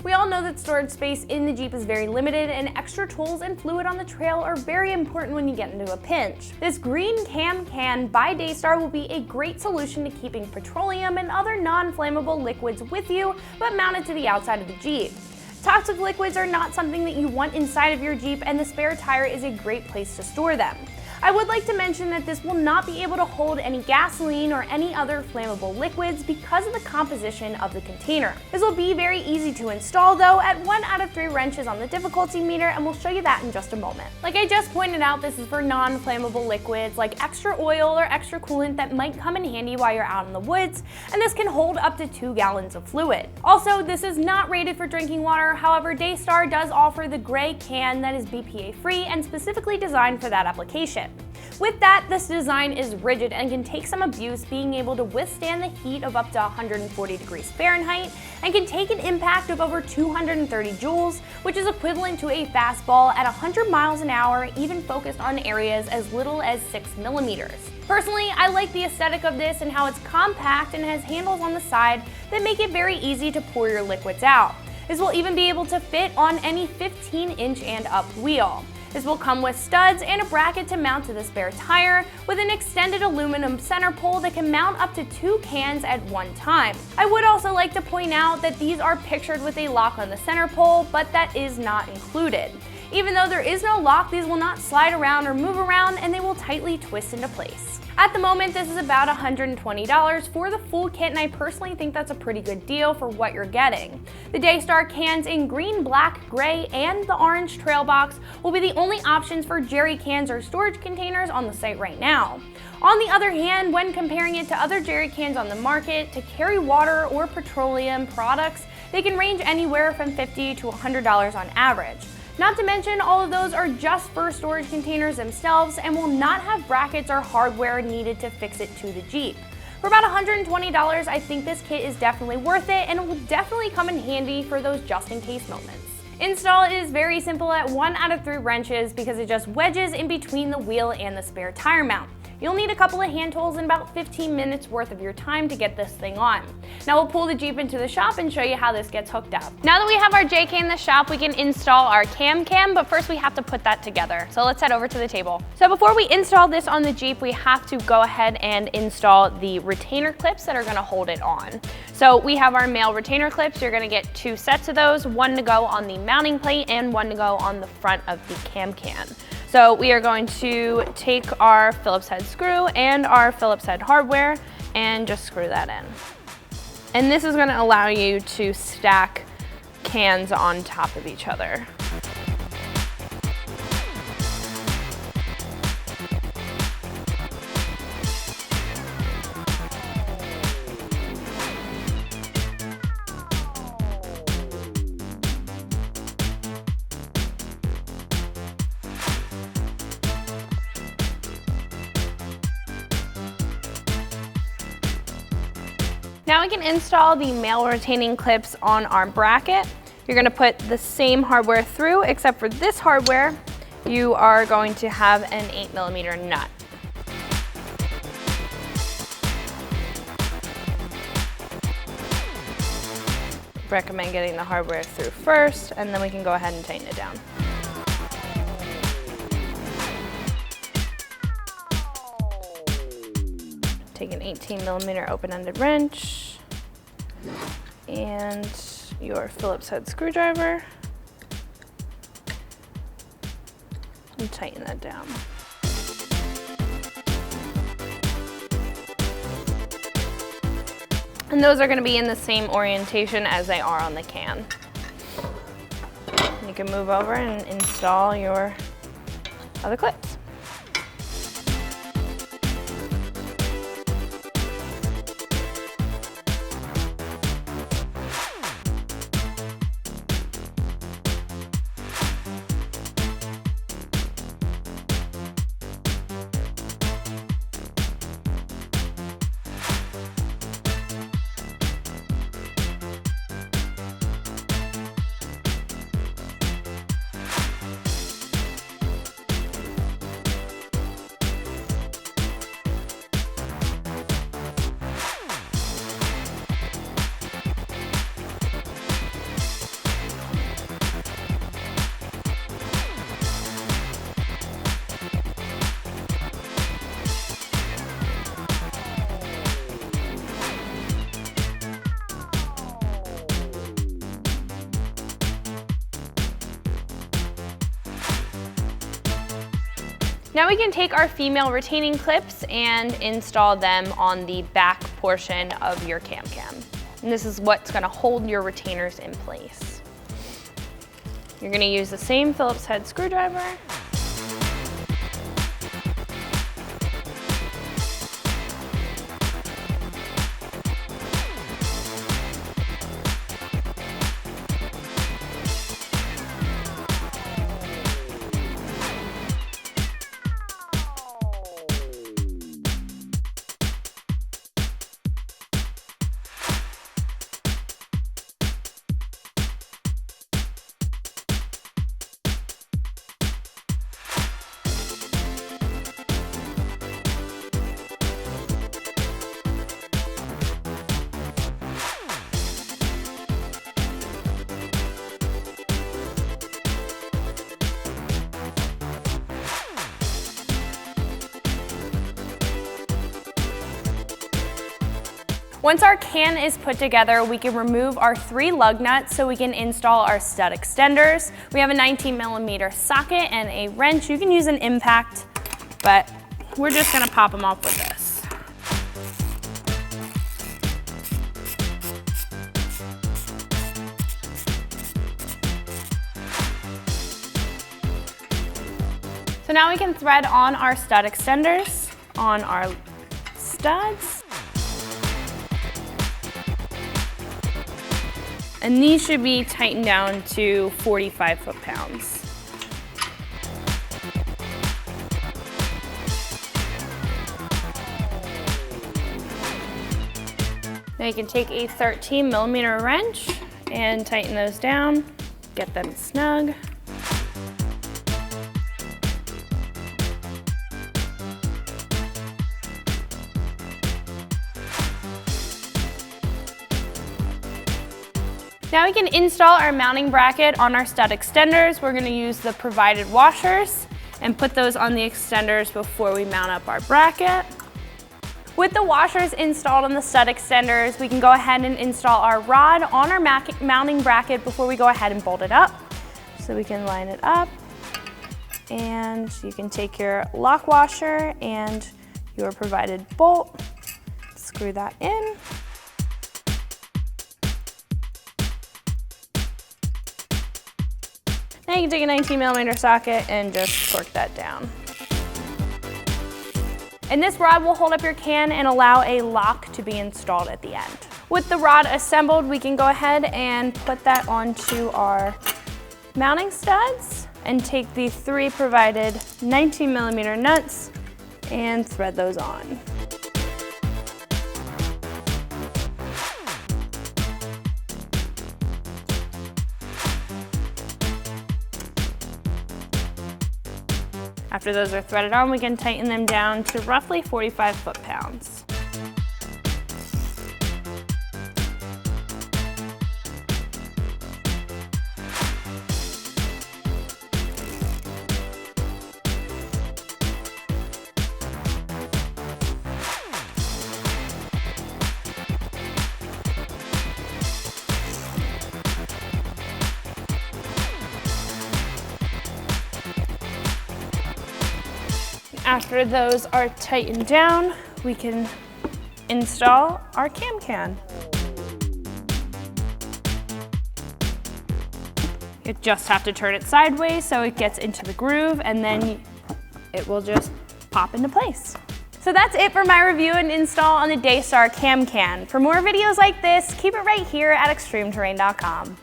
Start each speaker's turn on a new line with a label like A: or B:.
A: We all know that storage space in the Jeep is very limited, and extra tools and fluid on the trail are very important when you get into a pinch. This green cam can by Daystar will be a great solution to keeping petroleum and other non-flammable liquids with you, but mounted to the outside of the Jeep. Toxic liquids are not something that you want inside of your Jeep, and the spare tire is a great place to store them. I would like to mention that this will not be able to hold any gasoline or any other flammable liquids because of the composition of the container. This will be very easy to install though at 1 out of 3 wrenches on the difficulty meter, and we'll show you that in just a moment. Like I just pointed out, this is for non-flammable liquids like extra oil or extra coolant that might come in handy while you're out in the woods, and this can hold up to 2 gallons of fluid. Also, this is not rated for drinking water, however Daystar does offer the gray can that is BPA free and specifically designed for that application. With that, this design is rigid and can take some abuse, being able to withstand the heat of up to 140 degrees Fahrenheit and can take an impact of over 230 joules, which is equivalent to a fastball at 100 miles an hour, even focused on areas as little as 6 millimeters. Personally, I like the aesthetic of this and how it's compact and has handles on the side that make it very easy to pour your liquids out. This will even be able to fit on any 15-inch and up wheel. This will come with studs and a bracket to mount to the spare tire, with an extended aluminum center pole that can mount up to 2 cans at one time. I would also like to point out that these are pictured with a lock on the center pole, but that is not included. Even though there is no lock, these will not slide around or move around, and they will tightly twist into place. At the moment, this is about $120 for the full kit, and I personally think that's a pretty good deal for what you're getting. The Daystar cans in green, black, gray, and the orange trail box will be the only options for jerry cans or storage containers on the site right now. On the other hand, when comparing it to other jerry cans on the market to carry water or petroleum products, they can range anywhere from $50 to $100 on average. Not to mention, all of those are just for storage containers themselves and will not have brackets or hardware needed to fix it to the Jeep. For about $120, I think this kit is definitely worth it, and it will definitely come in handy for those just-in-case moments. Install is very simple at 1 out of 3 wrenches because it just wedges in between the wheel and the spare tire mount. You'll need a couple of hand tools and about 15 minutes worth of your time to get this thing on. Now we'll pull the Jeep into the shop and show you how this gets hooked up. Now that we have our JK in the shop, we can install our cam, but first we have to put that together. So let's head over to the table. So before we install this on the Jeep, we have to go ahead and install the retainer clips that are gonna hold it on. So we have our male retainer clips. You're gonna get 2 sets of those, 1 to go on the mounting plate and 1 to go on the front of the cam can. So we are going to take our Phillips head screw and our Phillips head hardware and just screw that in. And this is going to allow you to stack cans on top of each other. Now we can install the male retaining clips on our bracket. You're going to put the same hardware through, except for this hardware, you are going to have an 8mm nut. Recommend getting the hardware through first, and then we can go ahead and tighten it down. Take an 18mm open-ended wrench and your Phillips head screwdriver and tighten that down. And those are going to be in the same orientation as they are on the can. You can move over and install your other clips. Now we can take our female retaining clips and install them on the back portion of your can. And this is what's gonna hold your retainers in place. You're gonna use the same Phillips head screwdriver. Once our can is put together, we can remove our 3 lug nuts so we can install our stud extenders. We have a 19mm socket and a wrench. You can use an impact, but we're just gonna pop them off with this. So now we can thread on our stud extenders on our studs. And these should be tightened down to 45 foot-pounds. Now you can take a 13mm wrench and tighten those down, get them snug. Now we can install our mounting bracket on our stud extenders. We're gonna use the provided washers and put those on the extenders before we mount up our bracket. With the washers installed on the stud extenders, we can go ahead and install our rod on our mounting bracket before we go ahead and bolt it up. So we can line it up, and you can take your lock washer and your provided bolt, screw that in. Now you can take a 19mm socket and just torque that down. And this rod will hold up your can and allow a lock to be installed at the end. With the rod assembled, we can go ahead and put that onto our mounting studs and take the 3 provided 19mm nuts and thread those on. After those are threaded on, we can tighten them down to roughly 45 foot-pounds. After those are tightened down, we can install our can. You just have to turn it sideways so it gets into the groove, and then it will just pop into place. So that's it for my review and install on the Daystar can. For more videos like this, keep it right here at ExtremeTerrain.com.